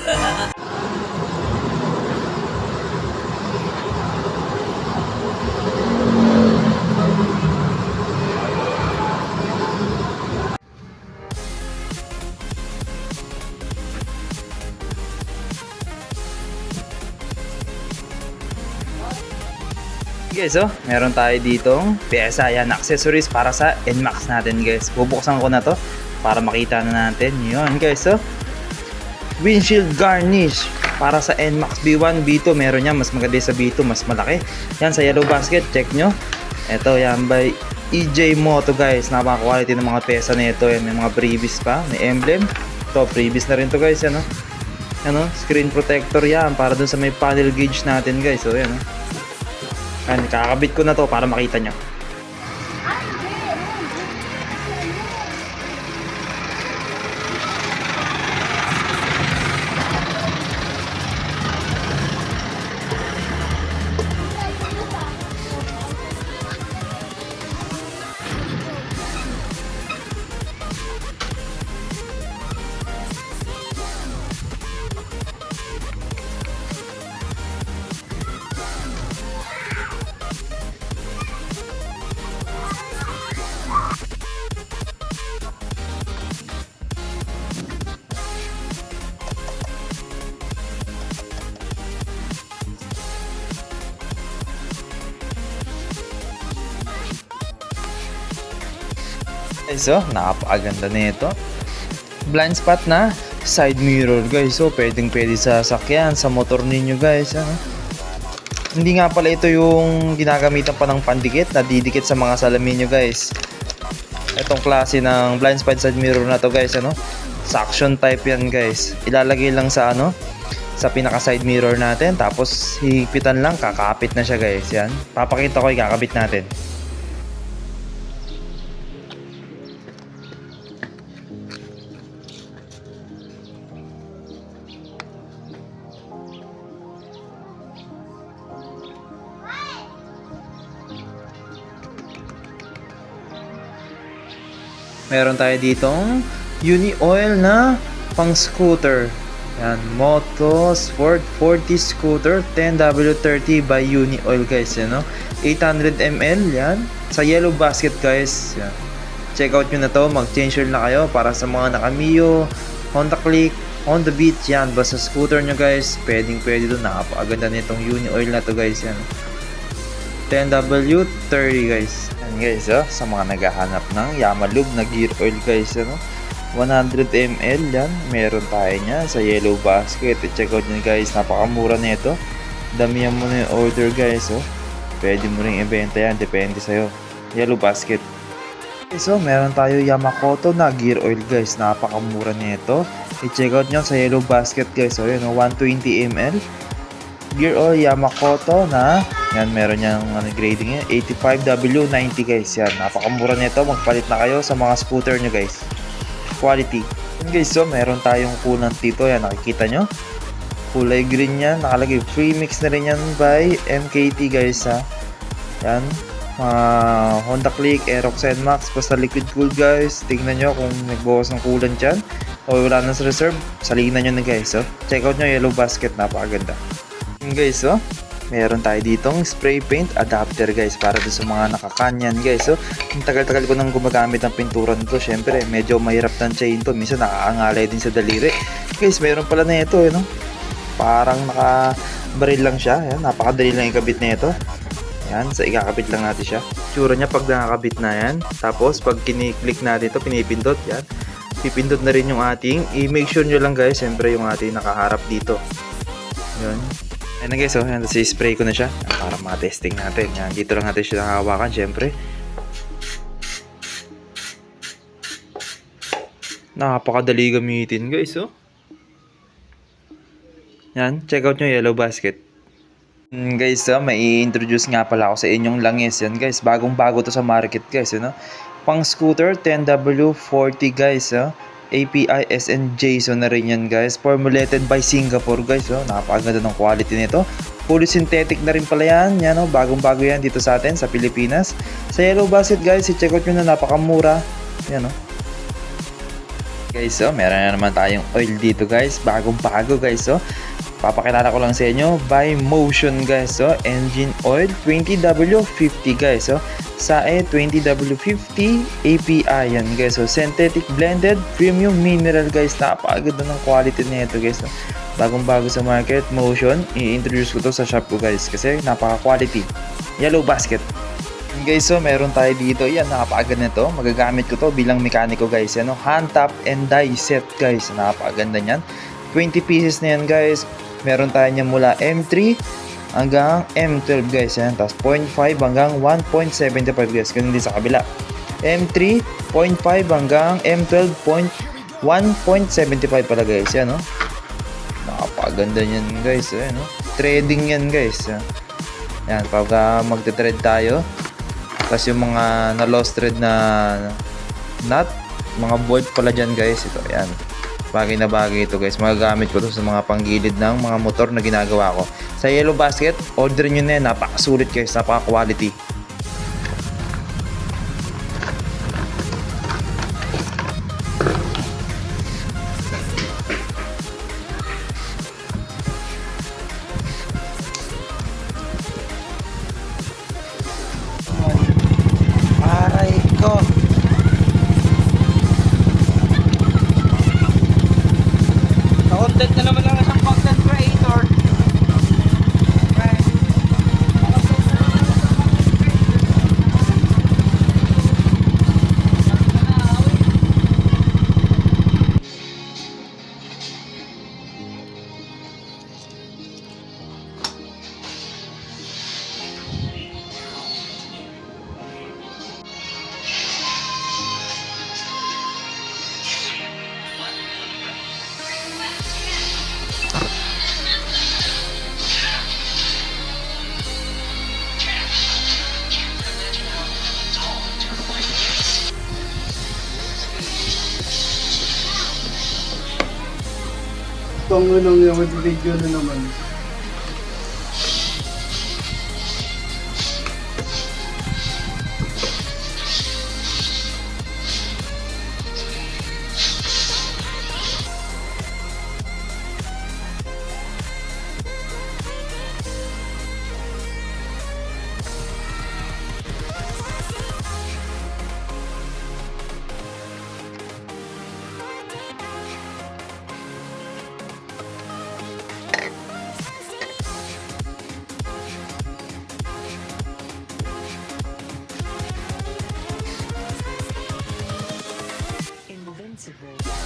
Guys, meron tayo ditong pyesa, yan, accessories para sa NMAX natin guys. Bubuksan ko na to para makita na natin. Yun guys, windshield garnish para sa NMAX B1, B2. Meron yan, mas maganda sa B2, mas malaki. Yan sa yellow basket, check nyo. Ito yan by EJ Moto guys. Napaka-quality ng mga pyesa na ito. Yan, may mga previous pa, may emblem. Ito, previous na rin to guys. Yan, screen protector yan para dun sa may panel gauge natin guys. So yan, kakabit ko na to para makita nyo. Guys, napakaganda nito. Blind spot na side mirror guys. So pwedeng sa sasakyan, sa motor ninyo guys. Hindi nga pala ito yung ginagamitan pa ng pandikit na didikit sa mga salamin nyo guys. Itong klase ng blind spot side mirror na to guys, suction type yan guys. Ilalagay lang sa sa pinaka side mirror natin, tapos hipitan lang, kakapit na siya guys. Yan, papakita ko, ikakabit natin. Meron tayo ditong Uni Oil na pang scooter. Yan, Moto Sport 40 scooter 10W30 by Uni Oil guys, 800 ml yan. Sa yellow basket guys. Yan. Check out nyo na to, mag-change oil na kayo para sa mga naka-Mio, Honda Click, Honda Beat, yan. Basta scooter nyo guys, pwede doon. Napakaganda nitong Uni Oil na to guys, yan. 10W30 guys. Yan guys, sa mga naghahanap ng Yamalube na gear oil guys, 100 ml yan. Meron tayo niya sa yellow basket. Check out nyo guys, napakamura nito. Damihan mo na yung order guys, pwede mo ring ibenta yan, depende sa'yo. Yellow basket. So meron tayo Yamakoto na gear oil guys, napakamura nito. I-check out nyo sa yellow basket guys. So yun, 120 ml gear oil Yamakoto na yan, meron niyang grading yan, 85W90 guys. Yan, napakamura nito. Magpalit na kayo sa mga scooter nyo guys. Quality. Yan guys, meron tayong coolant dito. Yan, nakikita nyo, kulay green yan, nakalagay free mix na rin yan by MKT guys, yan, Honda Click, Aerox NMAX, basta liquid cool guys. Tingnan nyo kung nagbawas ng coolant yan o wala na sa reserve, salinan nyo na guys. Check out nyo yellow basket, napakaganda. Yan guys, meron tayo ditong spray paint adapter guys para sa mga nakakanyan guys. Ang tagal-tagal ko nang gumagamit ng pintura nito. Syempre medyo mahirap ng chain to, minsan nakakangalay din sa daliri guys. Meron pala na ito, parang nakabaril lang siya. Yan, napakadali lang ikabit na ito. Yan, sa ikakabit lang natin siya. Tsura niya pag nakakabit na yan. Tapos pag kiniklik natin ito, pinipindot yan, pipindot na rin yung ating, i-make sure nyo lang guys, syempre yung ating nakaharap dito. Yan. Ayan na guys, yan, spray ko na siya para ma-testing natin. Yan, dito lang natin siya nakahawakan, syempre. Napakadali gamitin guys, Yan, check out nyo yellow basket. Guys, may i-introduce nga pala ako sa inyong langis. Yan guys, bagong-bago to sa market guys, pang scooter 10W40 guys, API SNJ, so na rin yan guys. Formulated by Singapore guys, napakaganda ng quality nito. Fully synthetic na rin pala yan, bagong-bago yan dito sa atin sa Pilipinas. Sa yellow basket guys, i-check out nyo na, napakamura. Yan, Guys, meron na naman tayong oil dito guys. Bagong bago guys, papakilala ko lang sa inyo, by Motion guys, engine oil 20W50 guys, SAE 20W50 API yan guys, synthetic blended premium mineral guys. Napakaganda ng quality nito guys, bagong bago sa market. Motion, i-introduce ko to sa shop ko guys kasi napaka quality. Yellow basket guys, meron tayo dito. Yan, napakaganda nito. Magagamit ko to bilang mekaniko guys. Yan, hand tap and die set guys. Napakaganda niyan. 20 pieces na yan guys. Meron tayo niyan mula M3 hanggang M12 guys. Yan. Tapos 0.5 hanggang 1.75 guys. Ganun din sa kabila. M3, 0.5 hanggang M12, 1.75 pala guys. Yan, napakaganda niyan guys. Yan, trading yan guys. Yan, pag magte-trade tayo. Tapos yung mga na-lost thread na nut, mga bolt pala dyan guys. Ito, yan. Bagay na bagay ito guys. Magagamit ko to sa mga panggilid ng mga motor na ginagawa ko. Sa Yellow Basket, order nyo na yan. Napakasulit guys. Napaka-quality. Content na naman lang isang content creator. Itong anong yung video na naman. Invincible.